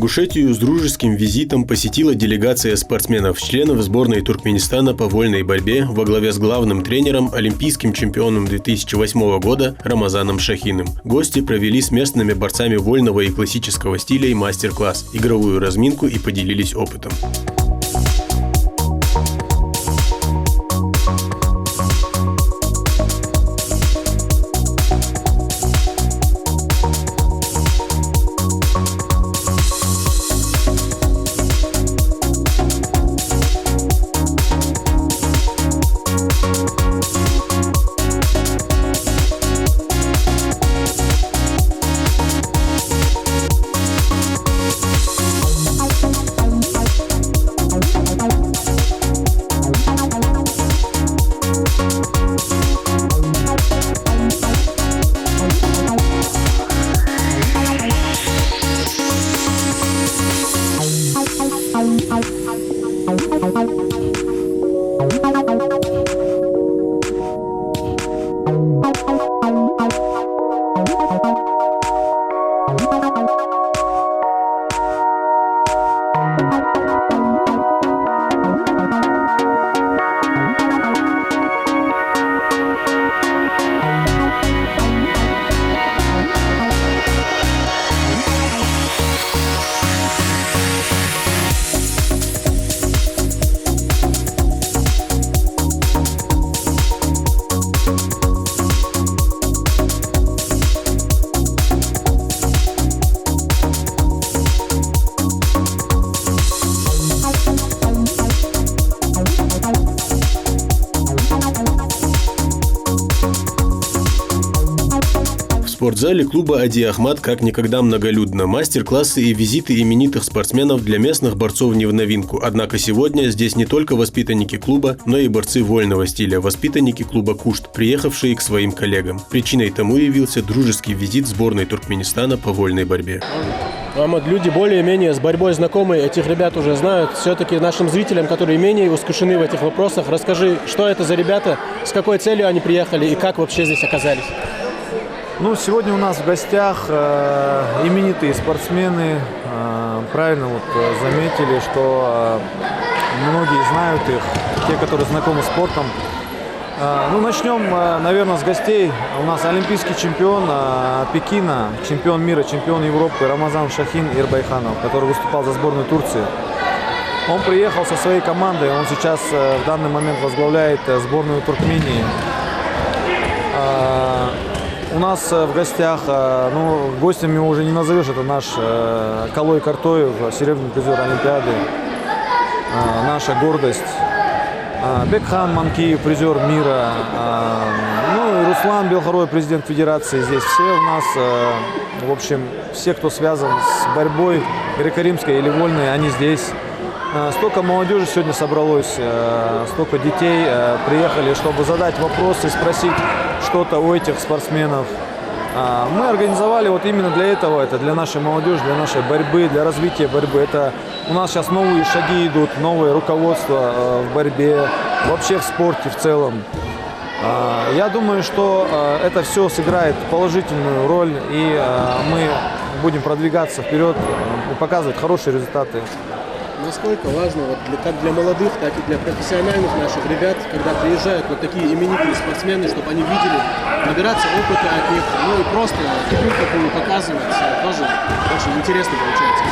Ингушетию с дружеским визитом посетила делегация спортсменов-членов сборной Туркменистана по вольной борьбе во главе с главным тренером, олимпийским чемпионом 2008 года Рамазаном Шахиным. Гости провели с местными борцами вольного и классического стилей мастер-класс, игровую разминку и поделились опытом. В спортзале клуба «Ади Ахмад» как никогда многолюдно. Мастер-классы и визиты именитых спортсменов для местных борцов не в новинку. Однако сегодня здесь не только воспитанники клуба, но и борцы вольного стиля, воспитанники клуба «Кушт», приехавшие к своим коллегам. Причиной тому явился дружеский визит сборной Туркменистана по вольной борьбе. Мамад, люди более-менее с борьбой знакомые, этих ребят уже знают. Все-таки нашим зрителям, которые менее искушены в этих вопросах, расскажи, что это за ребята, с какой целью они приехали и как вообще здесь оказались? Сегодня у нас в гостях именитые спортсмены. Правильно заметили, что многие знают их, те, которые знакомы с спортом. Начнем, наверное, с гостей. У нас олимпийский чемпион Пекина, чемпион мира, чемпион Европы Рамазан Шахин Ирбайханов, который выступал за сборную Турции. Он приехал со своей командой, он сейчас в данный момент возглавляет сборную Туркмении. У нас в гостях, гостями его уже не назовешь, это наш Калой Картоев, серебряный призер Олимпиады, наша гордость. Бекхан Манкиев, призер мира, и Руслан Белхорой, президент федерации. Здесь все у нас, в общем, все, кто связан с борьбой греко-римской или вольной, они здесь. Столько молодежи сегодня собралось, столько детей приехали, чтобы задать вопросы, спросить что-то у этих спортсменов. Мы организовали именно для этого, это для нашей молодежи, для нашей борьбы, для развития борьбы. Это у нас сейчас новые шаги идут, новое руководство в борьбе, вообще в спорте в целом. Я думаю, что это все сыграет положительную роль, и мы будем продвигаться вперед, показывать хорошие результаты. Насколько важно как для молодых, так и для профессиональных наших ребят, когда приезжают такие именитые спортсмены, чтобы они видели, набираться опыта от них, и просто игру такую показывать, тоже очень интересно получается.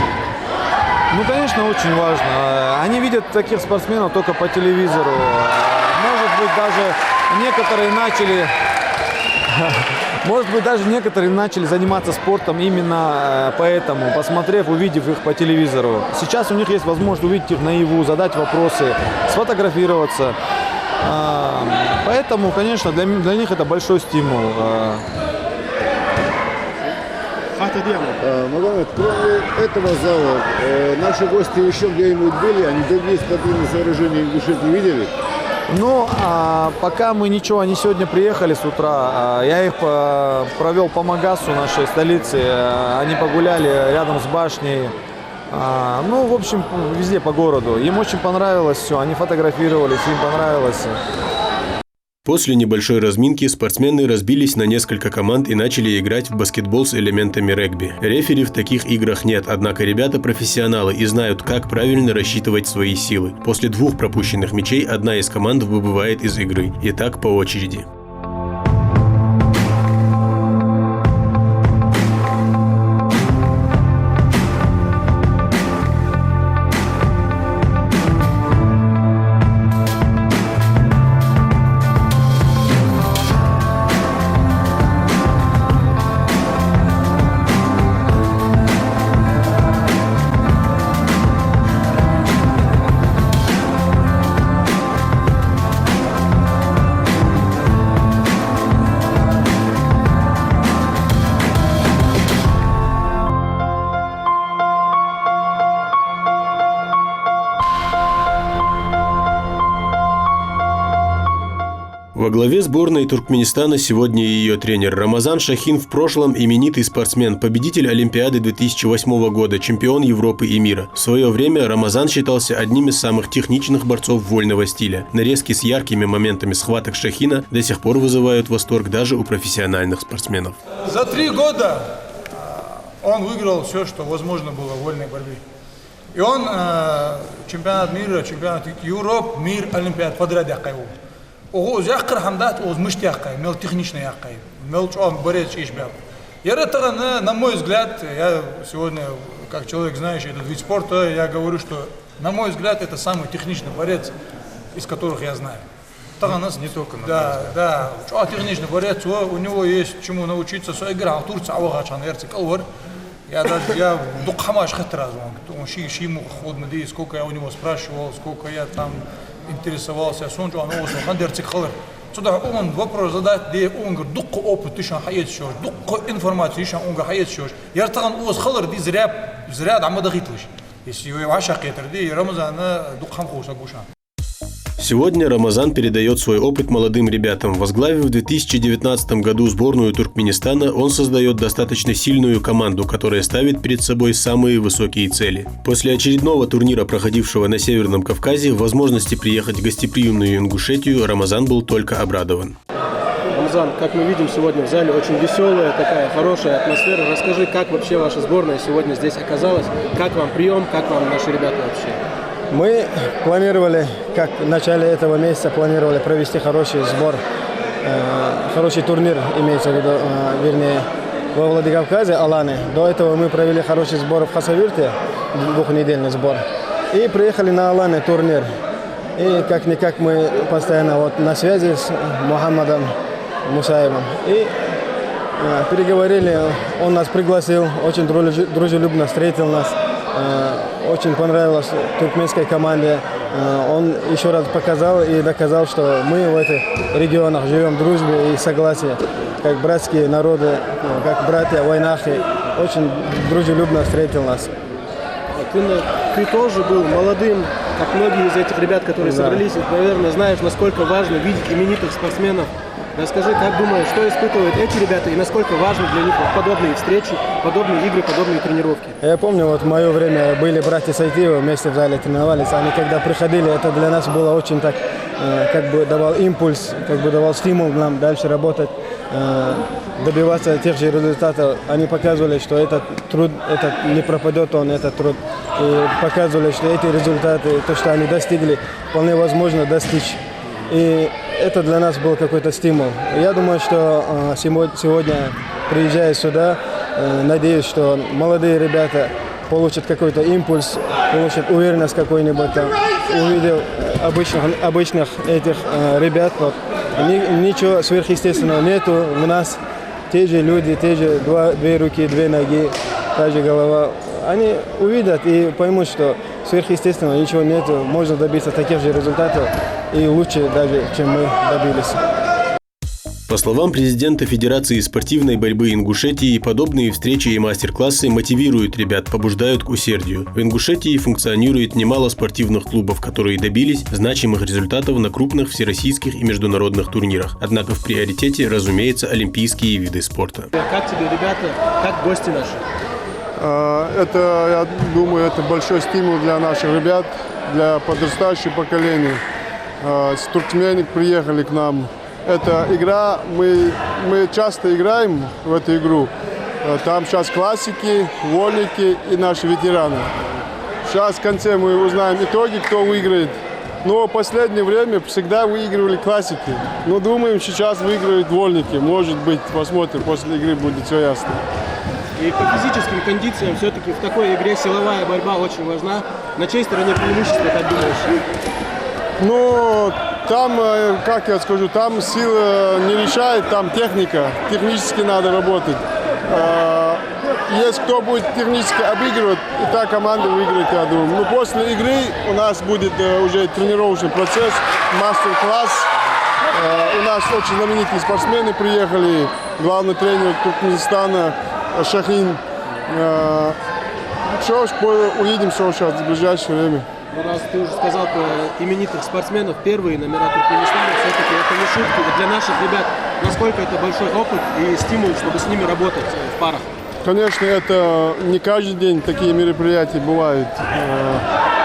Конечно, очень важно. Они видят таких спортсменов только по телевизору. Может быть, даже некоторые начали заниматься спортом именно поэтому, посмотрев, увидев их по телевизору. Сейчас у них есть возможность увидеть их наяву, задать вопросы, сфотографироваться. Поэтому, конечно, для них это большой стимул. Магомед, кроме этого зала, наши гости еще где-нибудь были? Они другие спортивные сооружения Ингушетии видели? Пока они сегодня приехали с утра, я их провел по Магасу, нашей столице, они погуляли рядом с башней, в общем, везде по городу. Им очень понравилось все, они фотографировались, им понравилось. После небольшой разминки спортсмены разбились на несколько команд и начали играть в баскетбол с элементами регби. Рефери в таких играх нет, однако ребята профессионалы и знают, как правильно рассчитывать свои силы. После 2 пропущенных мячей одна из команд выбывает из игры. И так по очереди. Во главе сборной Туркменистана сегодня ее тренер Рамазан Шахин, в прошлом именитый спортсмен, победитель Олимпиады 2008 года, чемпион Европы и мира. В свое время Рамазан считался одним из самых техничных борцов вольного стиля. Нарезки с яркими моментами схваток Шахина до сих пор вызывают восторг даже у профессиональных спортсменов. За 3 года он выиграл все, что возможно было в вольной борьбе. И он чемпионат мира, чемпионат Европы, мир, Олимпиад подряд яқайу. Оғыз яқыр хамдат, оғыз мышты яқай, мел техничный яқай, мел чоам борец ишбял. На мой взгляд, я сегодня, как человек, знающий этот вид спорта, я говорю, что, на мой взгляд, это самый техничный борец, из которых я знаю. Не только на да, техничный борец, у него есть чему научиться, что играл в Турции, я духамаш хатразу, сколько я у него спрашивал, сколько я там интересовался, он вопрос задает, где он говорит, дукка опыт, еще хайет шош, дукка информацию, еще он хайет шош. Я таган уз халар ди зря дамада хитлыш. Если я ваша кетер ди Рамазана дукхам хуша гуша. Сегодня Рамазан передает свой опыт молодым ребятам. Возглавив в 2019 году сборную Туркменистана, он создает достаточно сильную команду, которая ставит перед собой самые высокие цели. После очередного турнира, проходившего на Северном Кавказе, возможности приехать в гостеприимную Ингушетию, Рамазан был только обрадован. Рамазан, как мы видим сегодня в зале, очень веселая, такая хорошая атмосфера. Расскажи, как вообще ваша сборная сегодня здесь оказалась, как вам прием, как вам наши ребята вообще? Мы планировали, как в начале этого месяца планировали провести хороший сбор, хороший турнир, имеется в виду, вернее, во Владикавказе, Алане. До этого мы провели хороший сбор в Хасавюрте, 2-недельный сбор. И приехали на Алане турнир. И как-никак мы постоянно на связи с Мухаммадом Мусаевым. И переговорили, он нас пригласил, очень дружелюбно встретил нас. Очень понравилось туркменской команде. Он еще раз показал и доказал, что мы в этих регионах живем в дружбе и согласии, как братские народы, как братья войнахи. Очень дружелюбно встретил нас. Ты тоже был молодым, как многие из этих ребят, которые собрались, и, наверное, знаешь, насколько важно видеть именитых спортсменов. Расскажи, как думаешь, что испытывают эти ребята и насколько важны для них подобные встречи, подобные игры, подобные тренировки? Я помню, в мое время были братья Сайтиевы, вместе в зале тренировались. Они когда приходили, это для нас было очень так, как бы давал импульс, как бы давал стимул нам дальше работать, добиваться тех же результатов. Они показывали, что этот труд, не пропадет этот труд. И показывали, что эти результаты, то, что они достигли, вполне возможно достичь. И это для нас был какой-то стимул. Я думаю, что сегодня, приезжая сюда, надеюсь, что молодые ребята получат какой-то импульс, получат уверенность какой-нибудь, увидев обычных этих ребят. Ничего сверхъестественного нету у нас. Те же люди, те же две руки, 2 ноги, та же голова. Они увидят и поймут, что сверхъестественного ничего нету. Можно добиться таких же результатов и лучше даже, чем мы добились. По словам президента Федерации спортивной борьбы Ингушетии, подобные встречи и мастер-классы мотивируют ребят, побуждают к усердию. В Ингушетии функционирует немало спортивных клубов, которые добились значимых результатов на крупных всероссийских и международных турнирах. Однако в приоритете, разумеется, олимпийские виды спорта. Как тебе, ребята, как гости наши? Я думаю, это большой стимул для наших ребят, для подрастающего поколения. С туркменик приехали к нам, Это игра, мы часто играем в эту игру. Там сейчас классики, вольники и наши ветераны. Сейчас в конце мы узнаем итоги, кто выиграет. Но в последнее время всегда выигрывали классики. Но думаем, сейчас выиграют вольники. Может быть, посмотрим, после игры будет все ясно. И по физическим кондициям все-таки в такой игре силовая борьба очень важна. На чьей стороне преимущество, как думаешь? Ну, там, как я скажу, там сила не решает, там техника. Технически надо работать. Если кто будет технически обыгрывать, и та команда выиграет, я думаю. Но после игры у нас будет уже тренировочный процесс, мастер-класс. У нас очень знаменитые спортсмены приехали, главный тренер Туркменистана Шахин. Что ж, увидим, что сейчас в ближайшее время. Ну, раз ты уже сказал про именитых спортсменов, первые номера Туркменистана, все-таки это не шутки. И для наших ребят, насколько это большой опыт и стимул, чтобы с ними работать в парах? Конечно, это не каждый день такие мероприятия бывают.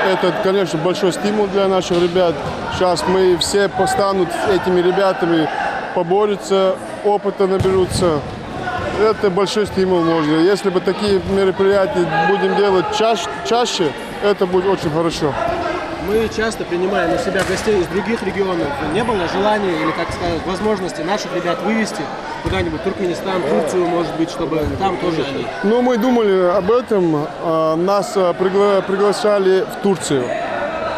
Это, конечно, большой стимул для наших ребят. Сейчас мы все постанут этими ребятами, поборются, опыта наберутся. Это большой стимул можно. Если бы такие мероприятия будем делать чаще, это будет очень хорошо. Мы часто принимаем у себя гостей из других регионов. Не было желания или, как сказать, возможности наших ребят вывести куда-нибудь, Туркменистан, Турцию, может быть, чтобы там тоже они? Ну, мы думали об этом. Нас приглашали в Турцию.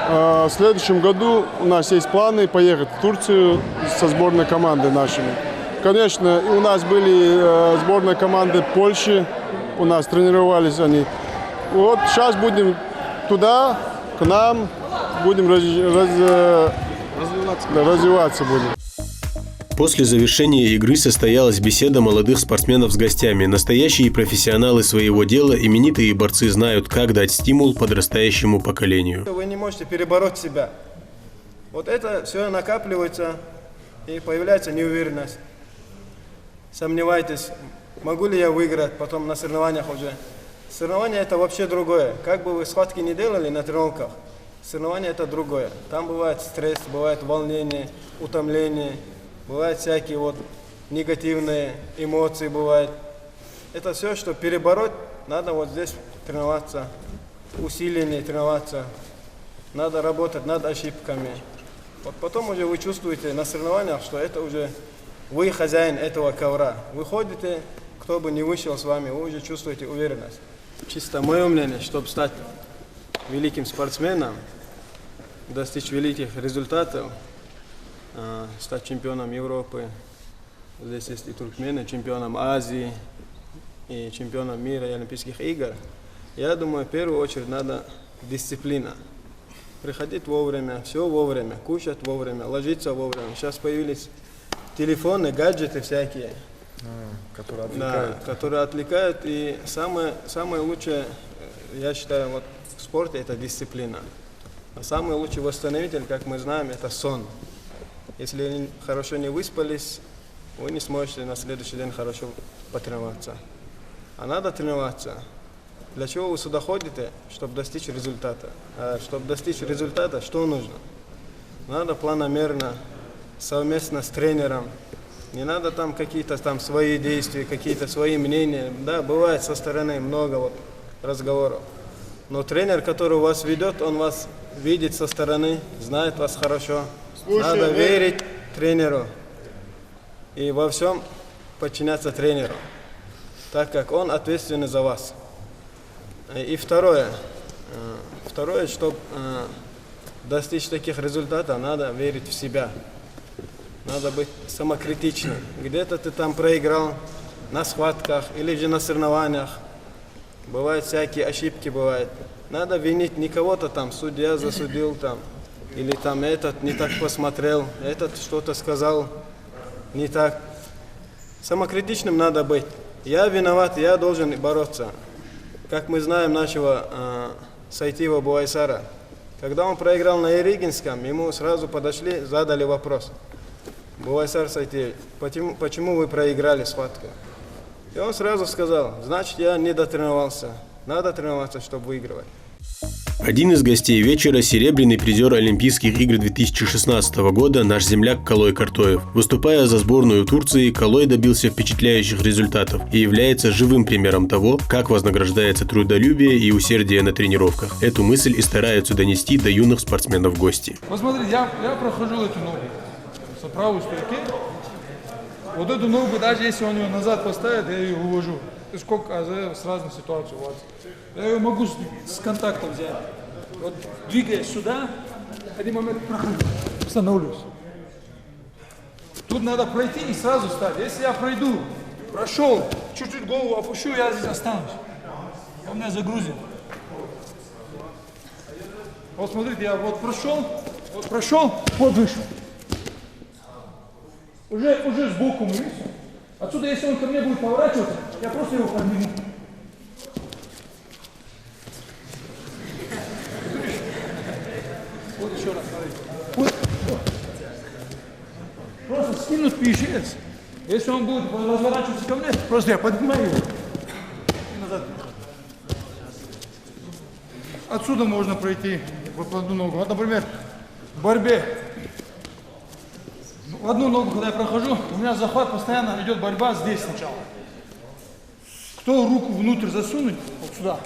В следующем году у нас есть планы поехать в Турцию со сборной командой нашими. Конечно, у нас были сборные команды Польши, у нас тренировались они. Вот сейчас будем туда, к нам, будем развиваться будем. После завершения игры состоялась беседа молодых спортсменов с гостями. Настоящие профессионалы своего дела, именитые борцы знают, как дать стимул подрастающему поколению. Вы не можете перебороть себя. Вот это все накапливается и появляется неуверенность. Сомневаетесь, могу ли я выиграть потом на соревнованиях уже. Соревнования это вообще другое. Как бы вы схватки не делали на тренировках, соревнования это другое. Там бывает стресс, бывает волнение, утомление, бывают всякие негативные эмоции бывают. Это все, что перебороть, надо вот здесь тренироваться, усиленнее тренироваться, надо работать над ошибками. Вот потом уже вы чувствуете на соревнованиях, что это уже вы хозяин этого ковра. Вы ходите, кто бы не вышел с вами, вы уже чувствуете уверенность. Чисто мое мнение, чтобы стать великим спортсменом, достичь великих результатов, стать чемпионом Европы, здесь есть и туркмены, чемпионом Азии, и чемпионом мира, и Олимпийских игр, я думаю, в первую очередь надо дисциплина. Приходить вовремя, все вовремя, кушать вовремя, ложиться вовремя. Сейчас появились телефоны, гаджеты всякие, которые отвлекают. И самое лучшее, я считаю, в спорте это дисциплина. А самый лучший восстановитель, как мы знаем, это сон. Если хорошо не выспались, вы не сможете на следующий день хорошо потренироваться. А надо тренироваться. Для чего вы сюда ходите? Чтобы достичь результата. А чтобы достичь результата, что нужно? Надо планомерно, совместно с тренером. Не надо там какие-то свои действия, какие-то свои мнения. Да, бывает со стороны много разговоров. Но тренер, который вас ведет, он вас видит со стороны, знает вас хорошо. Надо верить тренеру и во всем подчиняться тренеру, так как он ответственен за вас. И второе, чтобы достичь таких результатов, надо верить в себя. Надо быть самокритичным. Где-то ты там проиграл на схватках или же на соревнованиях. Бывают всякие ошибки, бывают. Надо винить не кого-то там, судья засудил там, или там этот не так посмотрел, этот что-то сказал не так. Самокритичным надо быть. Я виноват, я должен бороться. Как мы знаем нашего Сайтиева Буайсара, когда он проиграл на Еригинском, ему сразу подошли, задали вопрос. Буайсар Сайтиев, почему вы проиграли схватку? И он сразу сказал, значит, я не дотренировался. Надо тренироваться, чтобы выигрывать. Один из гостей вечера – серебряный призер Олимпийских игр 2016 года наш земляк Калой Картоев. Выступая за сборную Турции, Калой добился впечатляющих результатов и является живым примером того, как вознаграждается трудолюбие и усердие на тренировках. Эту мысль и стараются донести до юных спортсменов гости. Посмотрите, я прохожу эту ногу с правой стороны. Вот эту ногу, даже если он ее назад поставит, я ее увожу. Сколько с разных ситуаций. Вот. Я ее могу с контакта взять. Вот двигаясь сюда, в один момент прохожу, становлюсь. Тут надо пройти и сразу стать. Если я пройду, прошел, чуть-чуть голову опущу, я здесь останусь. Он меня загрузит. Вот смотрите, я вот прошел, вот вышел. Уже сбоку мы. Отсюда, если он ко мне будет поворачиваться, я просто его подниму. Вот еще раз, смотрите. Вот. Просто скинуть пищец. Если он будет разворачиваться ко мне, просто я поднимаю его. И назад. Отсюда можно пройти в одну ногу. Вот, например, в борьбе. В одну ногу, когда я прохожу, у меня захват постоянно идет борьба здесь сначала. Кто руку внутрь засунет, вот сюда.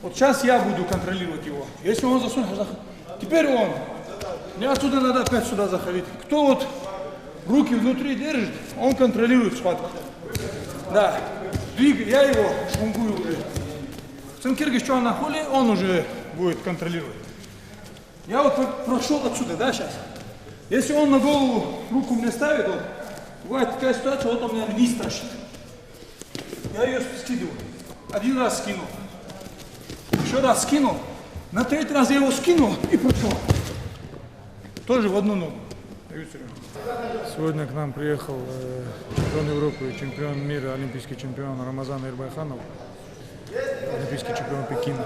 Вот сейчас я буду контролировать его. Если он засунет, теперь он. Мне отсюда надо опять сюда заходить. Кто вот руки внутри держит, он контролирует схватку. Да. Я его шунгую уже. Цинкиргиш, что на холе, он уже будет контролировать. Я вот прошел отсюда, да, сейчас. Если он на голову руку мне ставит, вот, бывает такая ситуация, вот он меня вниз тащит. Я ее скидываю. Один раз скинул. Еще раз скинул. На третий раз я его скинул и прошел. Тоже в одну ногу. Сегодня к нам приехал чемпион Европы, чемпион мира, олимпийский чемпион Рамазан Эрбайханов, олимпийский чемпион Пекина.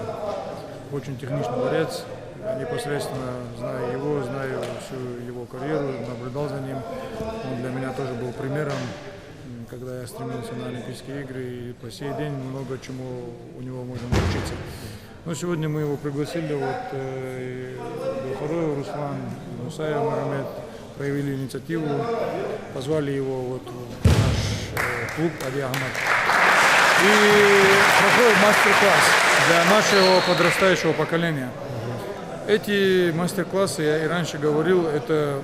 Очень техничный борец. Я непосредственно знаю его, знаю всю его карьеру, наблюдал за ним. Он для меня тоже был примером, когда я стремился на Олимпийские игры, и по сей день много чему у него можно научиться. Но сегодня мы его пригласили, вот Белхароев Руслан, Мусаев Магомед проявили инициативу, позвали его вот в наш клуб Ади Ахмад. И проходит мастер-класс для нашего подрастающего поколения. Эти мастер-классы, я и раньше говорил, это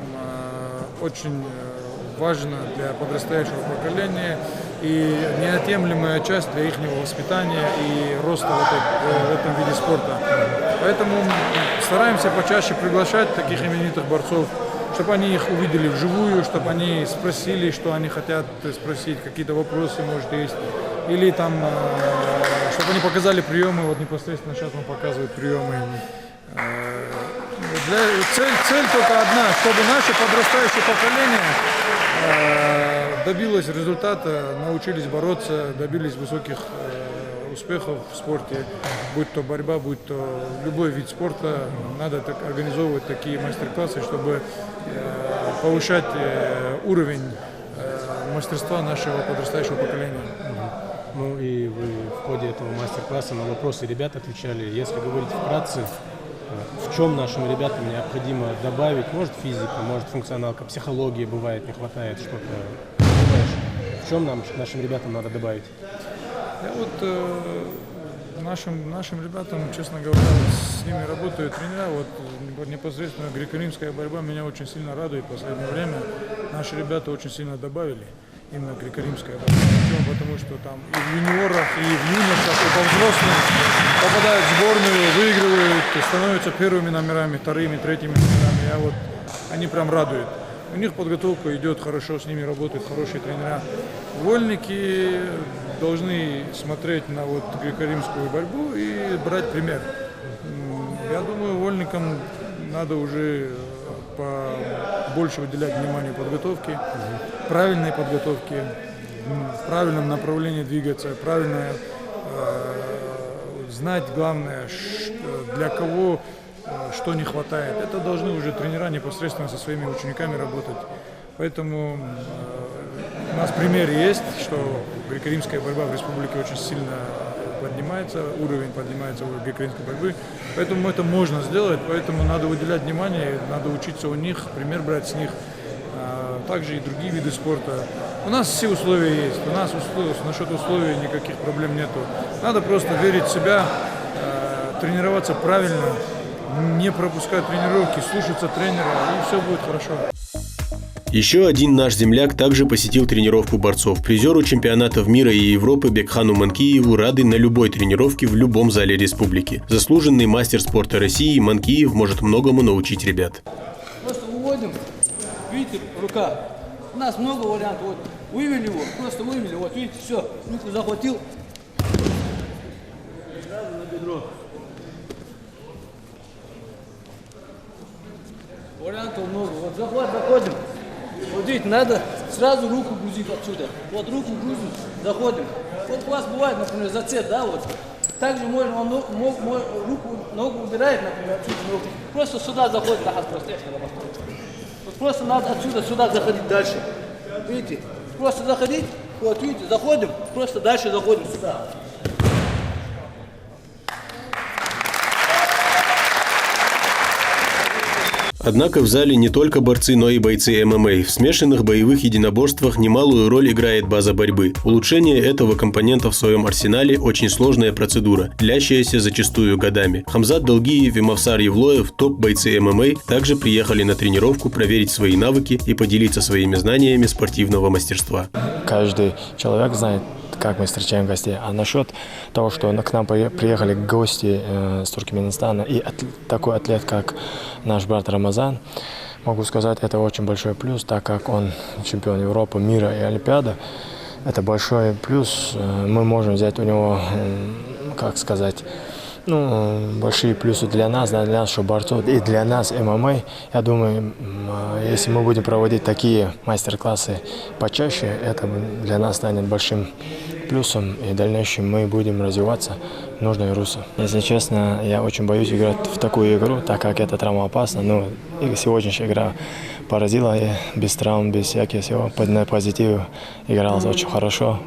очень важно для подрастающего поколения и неотъемлемая часть для их воспитания и роста в этом виде спорта. Поэтому стараемся почаще приглашать таких именитых борцов, чтобы они их увидели вживую, чтобы они спросили, что они хотят спросить, какие-то вопросы, может, есть. Или там, чтобы они показали приемы, вот непосредственно сейчас он показывает приемы. Цель только одна, чтобы наше подрастающее поколение добилось результата, научились бороться, добились высоких успехов в спорте, будь то борьба, будь то любой вид спорта. Надо организовывать такие мастер-классы, чтобы повышать уровень мастерства нашего подрастающего поколения. Ну и вы в ходе этого мастер-класса на вопросы ребят отвечали. Если говорить вкратце, в чем нашим ребятам необходимо добавить, может физика, может функционалка, психология бывает, не хватает что-то. В чем нашим ребятам надо добавить? Я вот нашим ребятам, честно говоря, с ними работают тренера. Вот непосредственно греко-римская борьба меня очень сильно радует в последнее время. Наши ребята очень сильно добавили именно греко-римская борьба. Потому что там и в юниорах, и в юношах, и по взрослым попадают в сборную, выигрывают, становятся первыми номерами, вторыми, третьими номерами. Они прям радуют. У них подготовка идет хорошо, с ними работают хорошие тренера. Вольники должны смотреть на греко-римскую борьбу и брать пример. Я думаю, вольникам надо уже больше уделять внимание подготовке, правильной подготовке, в правильном направлении двигаться, правильно знать главное, для кого что не хватает. Это должны уже тренера непосредственно со своими учениками работать. Поэтому у нас пример есть, что греко-римская борьба в республике очень сильно поднимается, уровень греко-римской борьбы. Поэтому это можно сделать, поэтому надо уделять внимание, надо учиться у них, пример брать с них. Также и другие виды спорта. У нас все условия есть, у нас насчет условий никаких проблем нету. Надо просто верить в себя, тренироваться правильно, не пропускать тренировки, слушаться тренера, и все будет хорошо. Еще один наш земляк также посетил тренировку борцов. Призеру чемпионатов мира и Европы Бекхану Манкиеву рады на любой тренировке в любом зале республики. Заслуженный мастер спорта России Манкиев может многому научить ребят. Просто уводим, видите, рука. У нас много вариантов. Вот вывели его, просто вывели, вот видите, все, руку захватил. Сразу на бедро. Вариантов много. Вот захват заходим. Вот видите, надо сразу руку грузить отсюда. Вот руку грузим, заходим. Вот у вас бывает, например, зацеп, да, вот. Также можно он руку, ногу убирает, например, отсюда ногу. Просто сюда заходит, вот просто надо отсюда сюда заходить дальше. Видите? Просто заходить, вот видите, заходим, просто дальше заходим сюда. Однако в зале не только борцы, но и бойцы ММА. В смешанных боевых единоборствах немалую роль играет база борьбы. Улучшение этого компонента в своем арсенале – очень сложная процедура, длящаяся зачастую годами. Хамзат Долгиев и Мавсар Евлоев, топ-бойцы ММА, также приехали на тренировку проверить свои навыки и поделиться своими знаниями спортивного мастерства. Каждый человек знает, как мы встречаем гостей. А насчет того, что к нам приехали гости с Туркменистана и такой атлет, как наш брат Рамазан, могу сказать, это очень большой плюс, так как он чемпион Европы, мира и Олимпиады. Это большой плюс. Мы можем взять у него, как сказать, большие плюсы для нас, для наших борцов и для нас ММА. Я думаю, если мы будем проводить такие мастер-классы почаще, это для нас станет большим плюсом, и в дальнейшем мы будем развиваться в нужное русло. Если честно, я очень боюсь играть в такую игру, так как это травмоопасно. Но сегодняшняя игра поразила, и без травм, без всяких всего, на позитиве играл очень хорошо.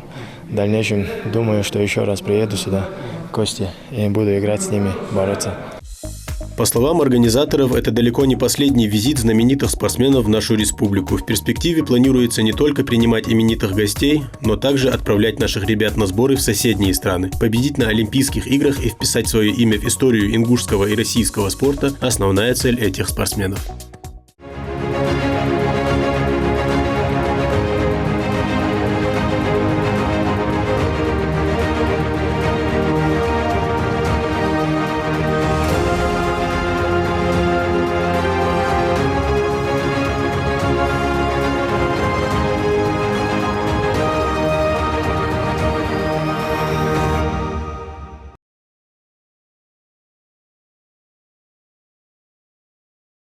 В дальнейшем думаю, что еще раз приеду сюда, в гости, и буду играть с ними, бороться. По словам организаторов, это далеко не последний визит знаменитых спортсменов в нашу республику. В перспективе планируется не только принимать именитых гостей, но также отправлять наших ребят на сборы в соседние страны. Победить на Олимпийских играх и вписать свое имя в историю ингушского и российского спорта – основная цель этих спортсменов.